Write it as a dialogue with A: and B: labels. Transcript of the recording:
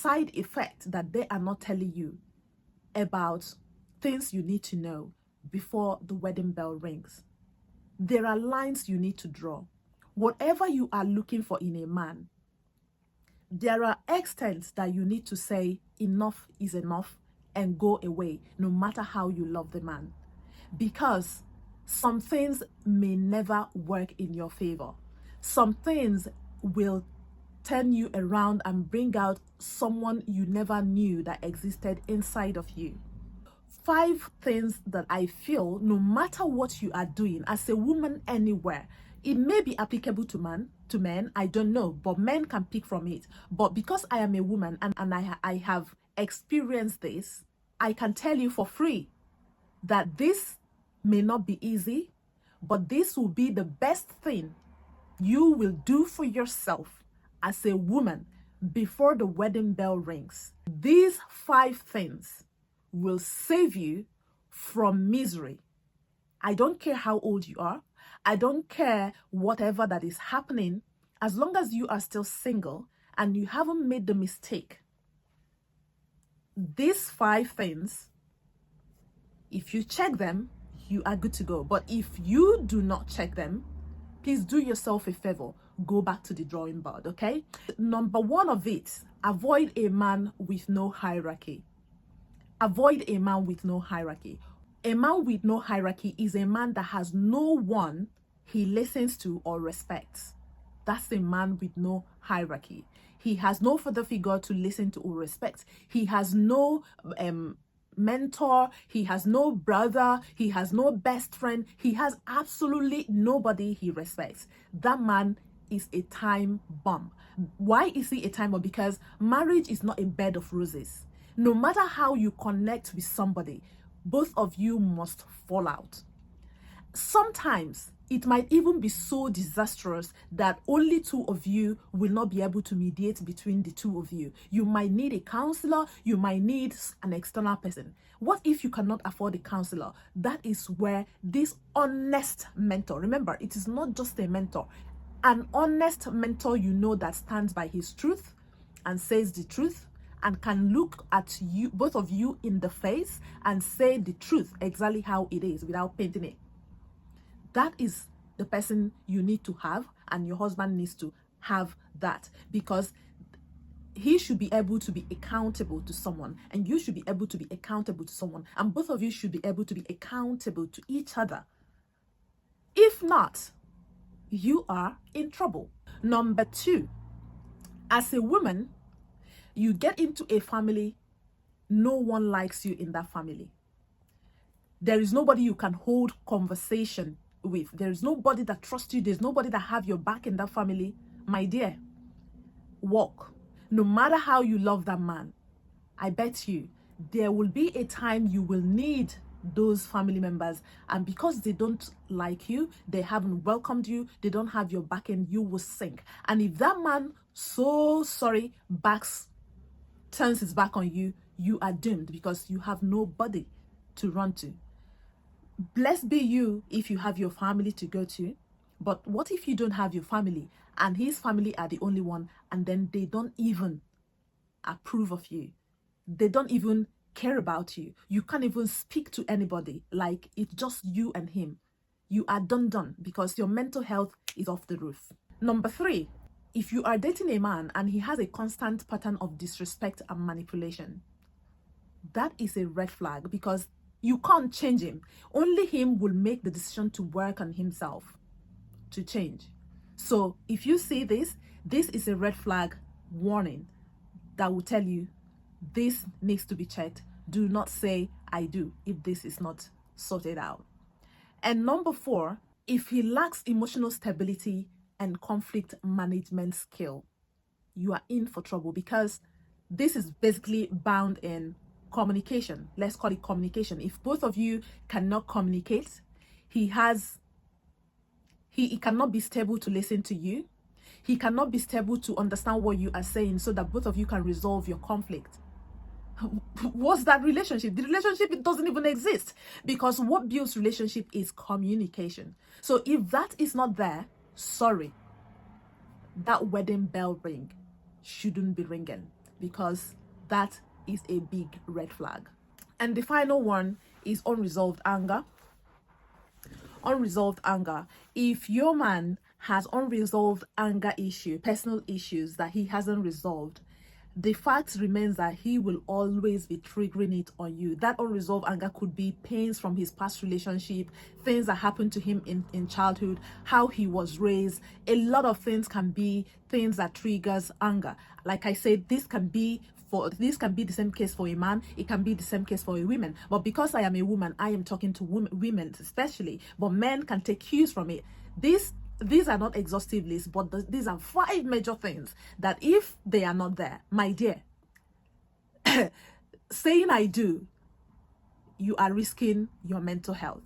A: side effect that they are not telling you about things you need to know before the wedding bell rings. There are lines you need to draw. Whatever you are looking for in a man, there are extents that you need to say enough is enough and go away, no matter how you love the man. Because some things may never work in your favor. Some things will turn you around and bring out someone you never knew that existed inside of you. 5 things that I feel, no matter what you are doing as a woman anywhere, it may be applicable to men, I don't know, but men can pick from it. But because I am a woman and I have experienced this, I can tell you for free that this may not be easy, but this will be the best thing you will do for yourself as a woman before the wedding bell rings. These 5 things will save you from misery. I don't care how old you are. I don't care whatever that is happening. As long as you are still single and you haven't made the mistake, these 5 things, if you check them, you are good to go. But if you do not check them, please do yourself a favor. Go back to the drawing board, okay? Number 1 of it, avoid a man with no hierarchy. Avoid a man with no hierarchy. A man with no hierarchy is a man that has no one he listens to or respects. That's a man with no hierarchy. He has no father figure to listen to or respect. He has no mentor. He has no brother. He has no best friend. He has absolutely nobody he respects. That man is a time bomb. Why is he a time bomb? Because marriage is not a bed of roses. No matter how you connect with somebody, both of you must fall out. Sometimes it might even be so disastrous that only 2 of you will not be able to mediate between the 2 of you. You might need a counselor, you might need an external person. What if you cannot afford a counselor? That is where this honest mentor, remember, it is not just a mentor, an honest mentor you know that stands by his truth and says the truth and can look at you, both of you, in the face and say the truth exactly how it is without painting it. That is the person you need to have, and your husband needs to have that, because he should be able to be accountable to someone and you should be able to be accountable to someone, and both of you should be able to be accountable to each other. If not, you are in trouble. Number 2, as a woman, you get into a family, no one likes you in that family. There is nobody you can hold conversation with. There is nobody that trusts you. There's nobody that have your back in that family. My dear, walk. No matter how you love that man, I bet you there will be a time you will need those family members, and because they don't like you, they haven't welcomed you, they don't have your back, and you will sink. And if that man, so sorry, turns his back on you, you are doomed, because you have nobody to run to. Blessed be you if you have your family to go to, but what if you don't have your family and his family are the only one, and then they don't even approve of you? They don't even care about you. You can't even speak to anybody. Like, it's just you and him. You are done because your mental health is off the roof. Number 3, if you are dating a man and he has a constant pattern of disrespect and manipulation, that is a red flag, because you can't change him. Only him will make the decision to work on himself to change. So if you see this is a red flag warning that will tell you this needs to be checked. Do not say I do if this is not sorted out. And number 4, if he lacks emotional stability and conflict management skill, you are in for trouble, because this is basically bound in communication. Let's call it communication. If both of you cannot communicate, he cannot be stable to listen to you. He cannot be stable to understand what you are saying so that both of you can resolve your conflict. What's that relationship? The relationship, it doesn't even exist, because what builds relationship is communication. So if that is not there, sorry, that wedding bell ring shouldn't be ringing. because that is a big red flag. And the final one is unresolved anger. Unresolved anger. If your man has unresolved anger issue, personal issues that he hasn't resolved, the fact remains that he will always be triggering it on you. That unresolved anger could be pains from his past relationship, things that happened to him in childhood, how he was raised. A lot of things can be things that triggers anger. Like I said, this can be the same case for a man, it can be the same case for a woman. But because I am a woman, I am talking to women especially, but men can take cues from it. These are not exhaustive lists, but these are 5 major things that if they are not there, my dear, saying I do, you are risking your mental health.